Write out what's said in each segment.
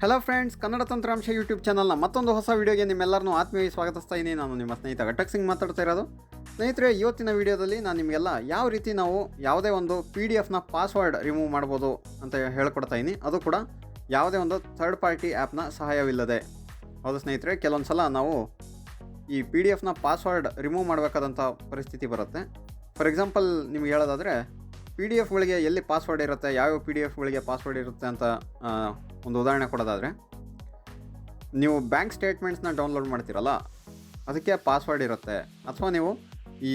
Hello friends, Kannada ತಂತ್ರಾಂಶ YouTube ಚಾನಲ್ನ ಮತ್ತೊಂದು ಹೊಸ ವೀಡಿಯೋಗೆ ನಿಮ್ಮೆಲ್ಲರನ್ನೂ ಆತ್ಮೀಯವಾಗಿ ಸ್ವಾಗತಿಸ್ತಾ ಇದ್ದೀನಿ. ನಾನು ನಿಮ್ಮ ಸ್ನೇಹಿತ ಘಟಕ್ ಸಿಂಗ್ ಮಾತಾಡ್ತಾ ಇರೋದು. ಸ್ನೇಹಿತರೆ, ಇವತ್ತಿನ ವೀಡಿಯೋದಲ್ಲಿ ನಾನು ನಿಮಗೆಲ್ಲ ಯಾವ ರೀತಿ ನಾವು ಯಾವುದೇ ಒಂದು PDF ಪಾಸ್ವರ್ಡ್ ರಿಮೂವ್ ಮಾಡ್ಬೋದು ಅಂತ ಹೇಳ್ಕೊಡ್ತಾ ಇದ್ದೀನಿ. ಅದು ಕೂಡ ಯಾವುದೇ ಒಂದು ಥರ್ಡ್ ಪಾರ್ಟಿ ಆ್ಯಪ್ನ ಸಹಾಯವಿಲ್ಲದೆ. ಹೌದು ಸ್ನೇಹಿತರೆ, ಕೆಲವೊಂದು ಸಲ ನಾವು ಈ PDF ಪಾಸ್ವರ್ಡ್ ರಿಮೂವ್ ಮಾಡಬೇಕಾದಂಥ ಪರಿಸ್ಥಿತಿ ಬರುತ್ತೆ. ಫಾರ್ ಎಕ್ಸಾಂಪಲ್ ನಿಮ್ಗೆ ಹೇಳೋದಾದರೆ, PDFಗಳಿಗೆ ಎಲ್ಲಿ ಪಾಸ್ವರ್ಡ್ ಇರುತ್ತೆ, ಯಾವ್ಯಾವ PDFಗಳಿಗೆ ಪಾಸ್ವರ್ಡ್ ಇರುತ್ತೆ ಅಂತ ಒಂದು ಉದಾಹರಣೆ ಕೊಡೋದಾದರೆ, ನೀವು ಬ್ಯಾಂಕ್ ಸ್ಟೇಟ್ಮೆಂಟ್ಸ್ನ ಡೌನ್ಲೋಡ್ ಮಾಡ್ತೀರಲ್ಲ, ಅದಕ್ಕೆ ಪಾಸ್ವರ್ಡ್ ಇರುತ್ತೆ. ಅಥವಾ ನೀವು ಈ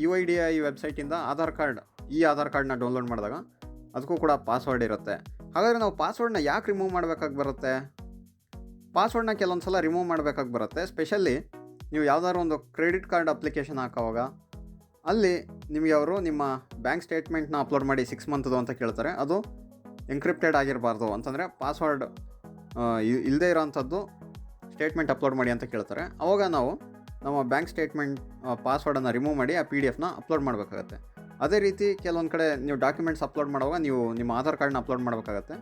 UIDI ವೆಬ್ಸೈಟಿಂದ ಆಧಾರ್ ಕಾರ್ಡ್ನ ಡೌನ್ಲೋಡ್ ಮಾಡಿದಾಗ ಅದಕ್ಕೂ ಕೂಡ ಪಾಸ್ವರ್ಡ್ ಇರುತ್ತೆ. ಹಾಗಾದರೆ ನಾವು ಪಾಸ್ವರ್ಡ್ನ ಯಾಕೆ ರಿಮೂವ್ ಮಾಡಬೇಕಾಗಿ ಬರುತ್ತೆ? ಪಾಸ್ವರ್ಡ್ನ ಕೆಲವೊಂದು ಸಲ ರಿಮೂವ್ ಮಾಡಬೇಕಾಗಿ ಬರುತ್ತೆ. ಸ್ಪೆಷಲಿ ನೀವು ಯಾವುದಾದ್ರು ಒಂದು ಕ್ರೆಡಿಟ್ ಕಾರ್ಡ್ ಅಪ್ಲಿಕೇಶನ್ ಹಾಕೋವಾಗ ಅಲ್ಲಿ ನಿಮಗೆ ಅವರು ನಿಮ್ಮ ಬ್ಯಾಂಕ್ ಸ್ಟೇಟ್ಮೆಂಟ್ನ ಅಪ್ಲೋಡ್ ಮಾಡಿ 6 ಮಂತ್ದು ಅಂತ ಕೇಳ್ತಾರೆ. ಅದು ಎನ್ಕ್ರಿಪ್ಟೆಡ್ ಆಗಿರಬಾರ್ದು, ಅಂತಂದರೆ ಪಾಸ್ವರ್ಡ್ ಇಲ್ಲದೇ ಇರೋವಂಥದ್ದು ಸ್ಟೇಟ್ಮೆಂಟ್ ಅಪ್ಲೋಡ್ ಮಾಡಿ ಅಂತ ಕೇಳ್ತಾರೆ. ಆವಾಗ ನಾವು ನಮ್ಮ ಬ್ಯಾಂಕ್ ಸ್ಟೇಟ್ಮೆಂಟ್ ಪಾಸ್ವರ್ಡನ್ನು ರಿಮೂವ್ ಮಾಡಿ ಆ PDF ಅಪ್ಲೋಡ್ ಮಾಡಬೇಕಾಗತ್ತೆ. ಅದೇ ರೀತಿ ಕೆಲವೊಂದು ಕಡೆ ನೀವು ಡಾಕ್ಯುಮೆಂಟ್ಸ್ ಅಪ್ಲೋಡ್ ಮಾಡುವಾಗ ನೀವು ನಿಮ್ಮ ಆಧಾರ್ ಕಾರ್ಡ್ನ ಅಪ್ಲೋಡ್ ಮಾಡಬೇಕಾಗತ್ತೆ.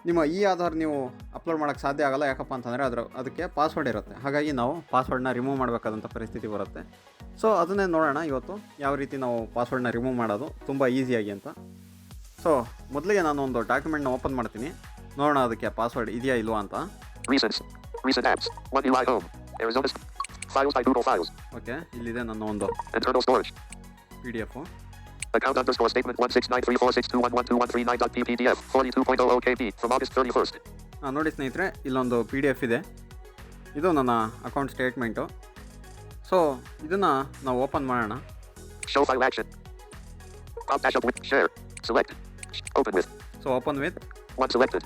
ನಿಮ್ಮ ಆಧಾರ್ ನೀವು ಅಪ್ಲೋಡ್ ಮಾಡೋಕ್ಕೆ ಸಾಧ್ಯ ಆಗೋಲ್ಲ. ಯಾಕಪ್ಪ ಅಂತಂದರೆ ಅದಕ್ಕೆ ಪಾಸ್ವರ್ಡ್ ಇರುತ್ತೆ. ಹಾಗಾಗಿ ನಾವು ಪಾಸ್ವರ್ಡ್ನ ರಿಮೂವ್ ಮಾಡಬೇಕಾದಂಥ ಪರಿಸ್ಥಿತಿ ಬರುತ್ತೆ. ಸೊ ಅದನ್ನೇ ನೋಡೋಣ ಇವತ್ತು, ಯಾವ ರೀತಿ ನಾವು ಪಾಸ್ವರ್ಡ್ನ ರಿಮೂವ್ ಮಾಡೋದು ತುಂಬ ಈಸಿಯಾಗಿ ಅಂತ. ಸೊ ಮೊದಲಿಗೆ ನಾನು ಒಂದು ಡಾಕ್ಯುಮೆಂಟ್ನ ಓಪನ್ ಮಾಡ್ತೀನಿ, ನೋಡೋಣ ಅದಕ್ಕೆ ಪಾಸ್ವರ್ಡ್ ಇದೆಯಾ ಇಲ್ವಾ ಅಂತ. Recent apps. One UI home. Arizona files by Google Files. Okay, ಇಲ್ಲಿದೆ ನನ್ನ ಒಂದು Internal storage. PDF. Account underscore statement 1693462112139.ppdf 42.00 KB from August 31st. ನೋಡಿ ಸ್ನೇಹಿತರೆ, ಇಲ್ಲೊಂದು PDF ಇದೆ. ಇದು ನನ್ನ ಅಕೌಂಟ್ ಸ್ಟೇಟ್ಮೆಂಟು. ಸೊ ಇದನ್ನು ನಾವು ಓಪನ್ ಮಾಡೋಣ. Show file action. Pop dash up with share. Select. Open with. So open with. One selected.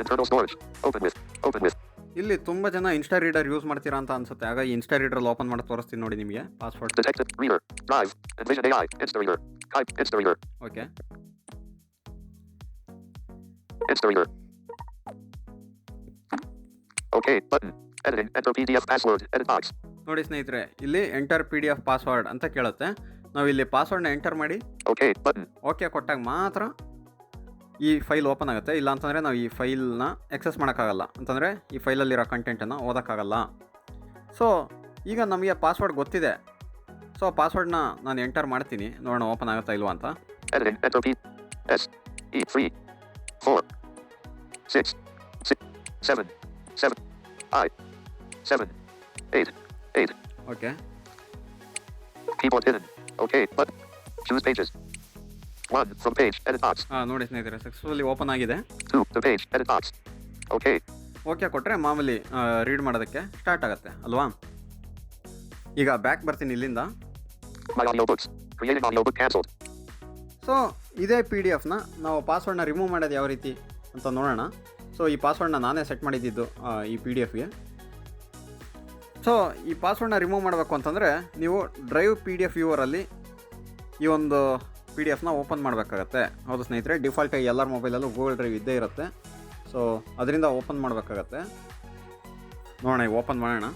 Internal storage. Open with. Open with. ಇಲ್ಲಿ ತುಂಬ ಜನ ಇನ್ಸ್ಟಾ ರೀಡರ್ ಯೂಸ್ ಮಾಡ್ತೀರಾ ಅಂತ ಅನ್ಸುತ್ತೆ. ಆಗ ಈ ಇನ್ಸ್ಟಾ ರೀಡರಲ್ಲಿ ಓಪನ್ ಮಾಡಿ ತೋರಿಸ್ತೀನಿ ನೋಡಿ ನಿಮಗೆ password. Detected. Reader. Drive. Envision AI. Insta-reader. Type. Insta-reader. Okay, Insta-reader. Okay. Button. Editing. Enter PDF password. Edit box. ನೋಡಿ ಸ್ನೇಹಿತರೆ, ಇಲ್ಲಿ ಎಂಟರ್ PDF ಪಾಸ್ವರ್ಡ್ ಅಂತ ಕೇಳುತ್ತೆ. ನಾವು ಇಲ್ಲಿ ಪಾಸ್ವರ್ಡ್ನ ಎಂಟರ್ ಮಾಡಿ Okay. Button. ಓಕೆ ಕೊಟ್ಟಾಗ ಮಾತ್ರ ಈ ಫೈಲ್ ಓಪನ್ ಆಗುತ್ತೆ. ಇಲ್ಲ ಅಂತಂದರೆ ನಾವು ಈ ಫೈಲ್ನ ಎಕ್ಸೆಸ್ ಮಾಡೋಕ್ಕಾಗಲ್ಲ, ಅಂತಂದರೆ ಈ ಫೈಲಲ್ಲಿರೋ ಕಂಟೆಂಟನ್ನು ಓದೋಕ್ಕಾಗಲ್ಲ. ಸೊ ಈಗ ನಮಗೆ ಪಾಸ್ವರ್ಡ್ ಗೊತ್ತಿದೆ. ಸೊ ಪಾಸ್ವರ್ಡ್ನ ನಾನು ಎಂಟರ್ ಮಾಡ್ತೀನಿ, ನೋಡೋಣ ಓಪನ್ ಆಗುತ್ತಾ ಇಲ್ವಾ ಅಂತ. Editing. Enter P. S. E. 3. 4. 6. 7. 7. I. 7. 8. 8. Okay, Keyboard hidden. Okay. Button. Choose pages. 1. From page. Edit box. ನೋಡಿ ಸ್ನೇಹಿತರೆ, ಸಕ್ಸಸ್ಫುಲಿ ಓಪನ್ ಆಗಿದೆ. 2. The page. Edit box. Okay. Okay ಕೊಟ್ಟರೆ ಮಾಮೂಲಿ ರೀಡ್ ಮಾಡೋದಕ್ಕೆ ಸ್ಟಾರ್ಟ್ ಆಗುತ್ತೆ ಅಲ್ವಾ. ಈಗ ಬ್ಯಾಕ್ ಬರ್ತೀನಿ ಇಲ್ಲಿಂದ. My audiobooks. Creating audiobook cancelled. So ಇದೇ PDF ನಾವು ಪಾಸ್ವರ್ಡ್ನ ರಿಮೂವ್ ಮಾಡೋದು ಯಾವ ರೀತಿ ಅಂತ ನೋಡೋಣ. ಸೊ ಈ ಪಾಸ್ವರ್ಡ್ನ ನಾನೇ ಸೆಟ್ ಮಾಡಿದ್ದು ಈ PDFಗೆ. ಸೊ ಈ ಪಾಸ್ವರ್ಡ್ನ ರಿಮೂವ್ ಮಾಡಬೇಕು ಅಂತಂದರೆ ನೀವು ಡ್ರೈವ್ PDF ವ್ಯೂವರಲ್ಲಿ ಈ ಒಂದು PDF ಓಪನ್ ಮಾಡಬೇಕಾಗತ್ತೆ. ಹೌದು ಸ್ನೇಹಿತರೆ, ಡಿಫಾಲ್ಟಾಗಿ ಎಲ್ಲರ ಮೊಬೈಲಲ್ಲೂ ಗೂಗಲ್ ಡ್ರೈವ್ ಇದ್ದೇ ಇರುತ್ತೆ. ಸೊ ಅದರಿಂದ ಓಪನ್ ಮಾಡಬೇಕಾಗತ್ತೆ. ನೋಡೋಣ, ಈಗ ಓಪನ್ ಮಾಡೋಣ.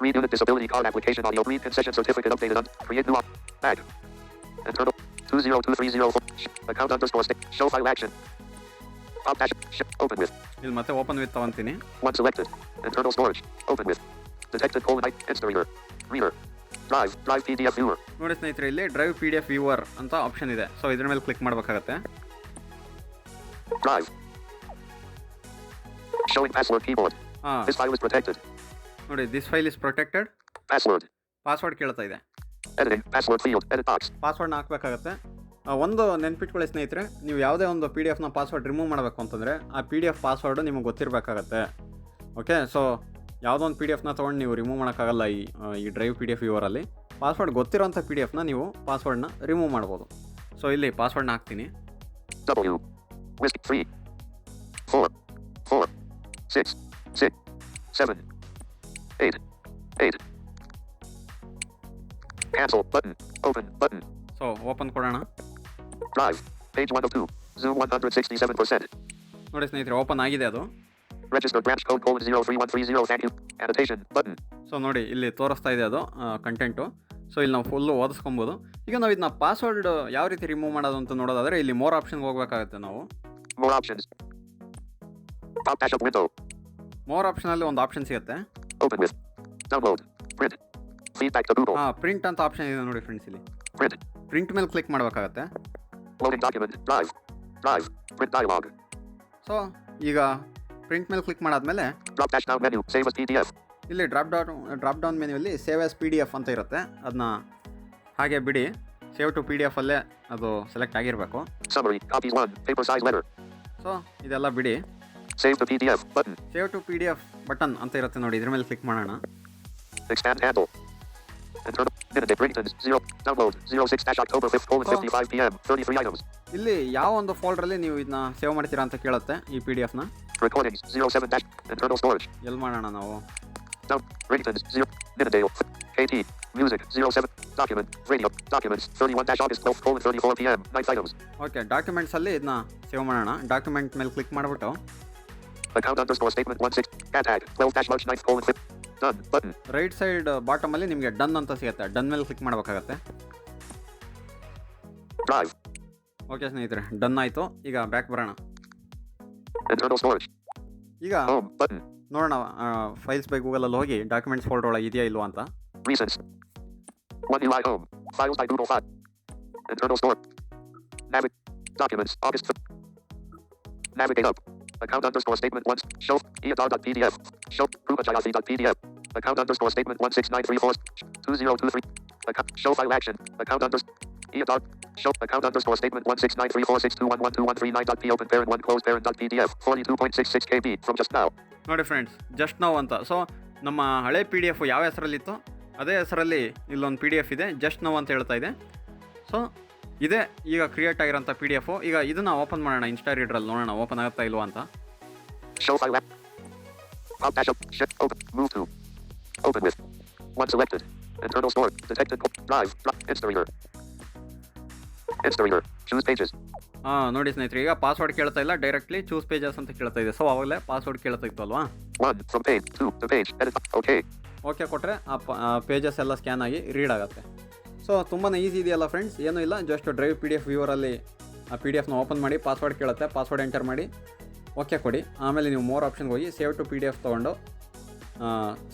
Read unit disability card application audio read concession certificate updated on create new tag. Internal 202304 account underscore stick show file action. Pop dash open with. ಇಲ್ಲಿ ಮತ್ತೆ ಓಪನ್ ವಿತ್ ತಗೊಂತೀನಿ. One selected. Internal storage. Open with. Detected colon Insta-reader. Reader. Drive PDF viewer. ನೋಡಿ ಸ್ನೇಹಿತರೆ, ಇಲ್ಲಿ drive PDF viewer ಅಂತ option ಇದೆ. So ಇದ್ರ ಮೇಲೆ ಕ್ಲಿಕ್ ಮಾಡಬೇಕಾಗತ್ತೆ. Drive. Showing password keyboard. This file is protected. ನೋಡಿ, this file is protected. Password. Password ಕೇಳ್ತಾ ಇದೆ. Editing. Password field. Edit box. ಪಾಸ್ವರ್ಡ್ನ ಹಾಕಬೇಕಾಗತ್ತೆ. ಒಂದು ನೆನ್ಪಿಟ್ಕೊಳ್ಳಿ ಸ್ನೇಹಿತರೆ, ನೀವು ಯಾವುದೇ ಒಂದು PDF ಪಾಸ್ವರ್ಡ್ ರಿಮೂವ್ ಮಾಡಬೇಕು ಅಂತಂದರೆ ಆ PDF ಪಾಸ್ವರ್ಡು ನಿಮಗೆ ಗೊತ್ತಿರಬೇಕಾಗತ್ತೆ. ಓಕೆ, ಸೊ ಯಾವುದೋ ಒಂದು PDF ತೊಗೊಂಡು ನೀವು ರಿಮೂವ್ ಮಾಡೋಕ್ಕಾಗಲ್ಲ. ಈ ಡ್ರೈವ್ PDF ವ್ಯೂವರಲ್ಲಿ ಪಾಸ್ವರ್ಡ್ ಗೊತ್ತಿರೋಂಥ PDF ನೀವು ಪಾಸ್ವರ್ಡ್ನ ರಿಮೂವ್ ಮಾಡ್ಬೋದು. ಸೊ ಇಲ್ಲಿ ಪಾಸ್ವರ್ಡ್ನ ಹಾಕ್ತೀನಿ. W. Whisk 3. 4. 4. 6. 6. 7. 8. 8. Cancel button. Open button. So open ಕೊಡೋಣ. Drive. Page 1 of 2. Zoom 167%. ನೋಡಿ ಸ್ನೇಹಿತರೆ, ಓಪನ್ ಆಗಿದೆ ಅದು. Register branch code :03130 thank you. Annotation button. So ನೋಡಿ, ಇಲ್ಲಿ ತೋರಿಸ್ತಾ ಇದೆ ಅದು ಕಂಟೆಂಟು. ಸೊ ಇಲ್ಲಿ ನಾವು ಫುಲ್ಲು ಓದಿಸ್ಕೊಬೋದು. ಈಗ ನಾವು ಇದನ್ನ ಪಾಸ್ವರ್ಡ್ ಯಾವ ರೀತಿ ರಿಮೂವ್ ಮಾಡೋದು ಅಂತ ನೋಡೋದಾದರೆ ಇಲ್ಲಿ ಮೋರ್ ಆಪ್ಷನ್ಗೆ ಹೋಗಬೇಕಾಗುತ್ತೆ ನಾವು. More options. Pop dash up window. More ಆಪ್ಷನಲ್ಲಿ ಒಂದು ಆಪ್ಷನ್ ಸಿಗುತ್ತೆ. Open with. Download. Print. Feedback to Google. Print ಅಂತ ಆಪ್ಷನ್ ಇದೆ ನೋಡಿ ಫ್ರೆಂಡ್ಸ್, ಇಲ್ಲಿ Print. ಪ್ರಿಂಟ್ ಮೇಲೆ ಕ್ಲಿಕ್ ಮಾಡಬೇಕಾಗತ್ತೆ. Loading document. Drive. Drive. Print dialog. So ಈಗ ಪ್ರಿಂಟ್ ಮೇಲೆ ಕ್ಲಿಕ್ ಮಾಡಾದ್ಮೇಲೆ Drop dash down menu. Save as PDF. ಇಲ್ಲಿ ಡ್ರಾಪ್ ಡೌನ್ ಮೆನ್ಯೂಲ್ಲಿ ಸೇವ್ ಆಸ್ PDF ಅಂತ ಇರುತ್ತೆ. ಅದನ್ನ ಹಾಗೆ ಬಿಡಿ, ಸೇವ್ ಟು PDF ಅಲ್ಲೇ ಅದು ಸೆಲೆಕ್ಟ್ ಆಗಿರಬೇಕು. Summary. Copies 1. Paper size letter. So ಇದೆಲ್ಲ ಬಿಡಿ, Save to PDF. Button. Save to PDF button ಅಂತ ಇರುತ್ತೆ ನೋಡಿ, ಇದ್ರ ಮೇಲೆ ಕ್ಲಿಕ್ ಮಾಡೋಣ. Expand handle. Internal. Minute. Bringtons. 0. Download. 06 October 5th. 55 PM. 33 items. ಇಲ್ಲಿ ಯಾವ ಒಂದು ಫೋಲ್ಡ್ರಲ್ಲಿ ನೀವು ಇದನ್ನ ಸೇವ್ ಮಾಡ್ತೀರಾ ಅಂತ ಕೇಳುತ್ತೆ ಈ PDFನ. Recordings. 07 dash. Internal storage. ಎಲ್ಲಿ ಮಾಡೋಣ ನಾವು? Down. Bringtons. 0. Minute. KT. Music. 07. Document. Radio. Documents. 31 dash August 12th. 34 PM. 9 items. Okay, ಡಾಕ್ಯುಮೆಂಟ್ಸಲ್ಲಿ ಇದನ್ನ ಸೇವ್ ಮಾಡೋಣ. ಡಾಕ್ಯುಮೆಂಟ್ ಮೇಲೆ ಕ್ಲಿಕ್ ಮಾಡಿಬಿಟ್ಟು Account underscore statement 16. Gatak. 12 dash March 9th. 5. Done. Button. Right side ಬಾಟಮಲ್ಲಿ ನಿಮಗೆ done ಅಂತ ಸಿಗುತ್ತೆ. ಡನ್ ಮೇಲೆ ಕ್ಲಿಕ್ ಮಾಡಬೇಕಾಗತ್ತೆ. Drive. ಓಕೆ ಸ್ನೇಹಿತರೆ, ಡನ್ ಆಯಿತು. ಈಗ ಬ್ಯಾಕ್ ಬರೋಣ. Internal storage. ಈಗ Home. Button. ನೋಡೋಣ ಫೈಲ್ಸ್ ಬೈ ಗೂಗಲಲ್ಲಿ ಹೋಗಿ ಡಾಕ್ಯುಮೆಂಟ್ಸ್ ಫೋಲ್ಡರ್ ಒಳಗೆ ಇದೆಯಾ ಇಲ್ವಾ ಅಂತ. Recents. 1 UI home. Files by Google 5. Internal store. Documents. August 5th. Navigate up. Account underscore statement 1. Show. EADAR.pdf. Show. Rupajayasi.pdf. Account underscore statement 16934. 2023. Show file action. Account underscore. EADAR. Show. Account underscore statement 1693462112139.p. Open parent 1 close parent.pdf. 42.66 KB from just now. ನೋಡಿ friends, just now ಅಂತ. So ನಮ್ಮ ಹಳೆ PDF ಯಾವ ಹೆಸರಲ್ಲಿತ್ತು ಅದೇ ಹೆಸರಲ್ಲಿ ಇಲ್ಲೊಂದು PDF ಇದೆ, just now ಅಂತ ಹೇಳ್ತಾ ಇದೆ. ಸೊ ಇದೇ ಈಗ ಕ್ರಿಯೇಟ್ ಆಗಿರೋಂಥ PDF. ಈಗ ಇದನ್ನು ಓಪನ್ ಮಾಡೋಣ ಇನ್ಸ್ಟಾ ರೀಡರಲ್ಲಿ, ನೋಡೋಣ ಓಪನ್ ಆಗುತ್ತಾ ಇಲ್ವಾ ಅಂತ. Show file app. Pop dash up. Shift. Open. Move to. Open with. One selected. Internal store. Detected. Drive. Insta reader. Insta reader. Choose pages. ನೋಡಿ ಸ್ನೇಹಿತರೆ, ಈಗ ಪಾಸ್ವರ್ಡ್ ಕೇಳ್ತಾ ಇಲ್ಲ, ಡೈರೆಕ್ಟ್ಲಿ ಚೂಸ್ ಪೇಜಸ್ ಅಂತ ಕೇಳ್ತಾ ಇದೆ. ಸೊ ಅವಾಗಲೇ ಪಾಸ್ವರ್ಡ್ ಕೇಳ್ತಾ ಇತ್ತು ಅಲ್ವಾ. 1 from page 2 to page. Edit. Okay. Okay ಕೊಟ್ಟರೆ ಆ ಪೇಜಸ್ ಎಲ್ಲ ಸ್ಕ್ಯಾನ್ ಆಗಿ ರೀಡ್ ಆಗುತ್ತೆ. ಸೊ ತುಂಬಾ ಈಸಿ ಇದೆಯಲ್ಲ ಫ್ರೆಂಡ್ಸ್, ಏನೂ ಇಲ್ಲ, ಜಸ್ಟ್ ಡ್ರೈವ್ PDF ವ್ಯೂವರಲ್ಲಿ ಆ PDFನ ಓಪನ್ ಮಾಡಿ, ಪಾಸ್ವರ್ಡ್ ಕೇಳುತ್ತೆ, ಪಾಸ್ವರ್ಡ್ ಎಂಟರ್ ಮಾಡಿ, ಓಕೆ ಕೊಡಿ. ಆಮೇಲೆ ನೀವು ಮೋರ್ ಆಪ್ಷನ್ಗೆ ಹೋಗಿ ಸೇವ್ ಟು PDF ತೊಗೊಂಡು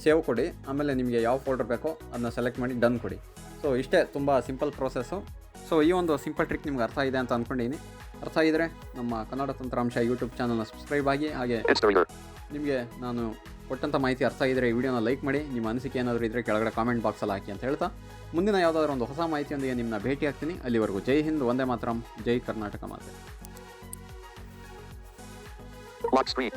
ಸೇವ್ ಕೊಡಿ. ಆಮೇಲೆ ನಿಮಗೆ ಯಾವ ಫೋಲ್ಡರ್ ಬೇಕೋ ಅದನ್ನ ಸೆಲೆಕ್ಟ್ ಮಾಡಿ ಡನ್ ಕೊಡಿ. ಸೊ ಇಷ್ಟೇ, ತುಂಬ ಸಿಂಪಲ್ ಪ್ರೋಸೆಸ್ಸು. ಸೊ ಈ ಒಂದು ಸಿಂಪಲ್ ಟ್ರಿಕ್ ನಿಮ್ಗೆ ಅರ್ಥ ಇದೆ ಅಂತ ಅಂದ್ಕೊಂಡಿದ್ದೀನಿ. ಅರ್ಥ ಆಗಿದ್ರೆ ನಮ್ಮ ಕನ್ನಡ ತಂತ್ರಾಂಶ ಯೂಟ್ಯೂಬ್ ಚಾನಲ್ನ ಸಬ್ಸ್ಕ್ರೈಬ್ ಆಗಿ, ಹಾಗೆ ನಿಮಗೆ ನಾನು ಕೊಟ್ಟಂಥ ಮಾಹಿತಿ ಅರ್ಥ ಆಗಿದ್ರೆ ಈ ವಿಡಿಯೋನ ಲೈಕ್ ಮಾಡಿ, ನಿಮ್ಮ ಅನಿಸಿಕೆ ಏನಾದರೂ ಇದ್ದರೆ ಕೆಳಗಡೆ ಕಾಮೆಂಟ್ ಬಾಕ್ಸಲ್ಲಿ ಹಾಕಿ ಅಂತ ಹೇಳ್ತಾ, ಮುಂದಿನ ಯಾವುದಾದ್ರೂ ಒಂದು ಹೊಸ ಮಾಹಿತಿಯೊಂದಿಗೆ ನಿಮ್ಮನ್ನ ಭೇಟಿ ಆಗ್ತೀನಿ. ಅಲ್ಲಿವರೆಗೂ ಜೈ ಹಿಂದ್, ವಂದೇ ಮಾತರಂ, ಜೈ ಕರ್ನಾಟಕ ಮಾತೆ. Lock screen.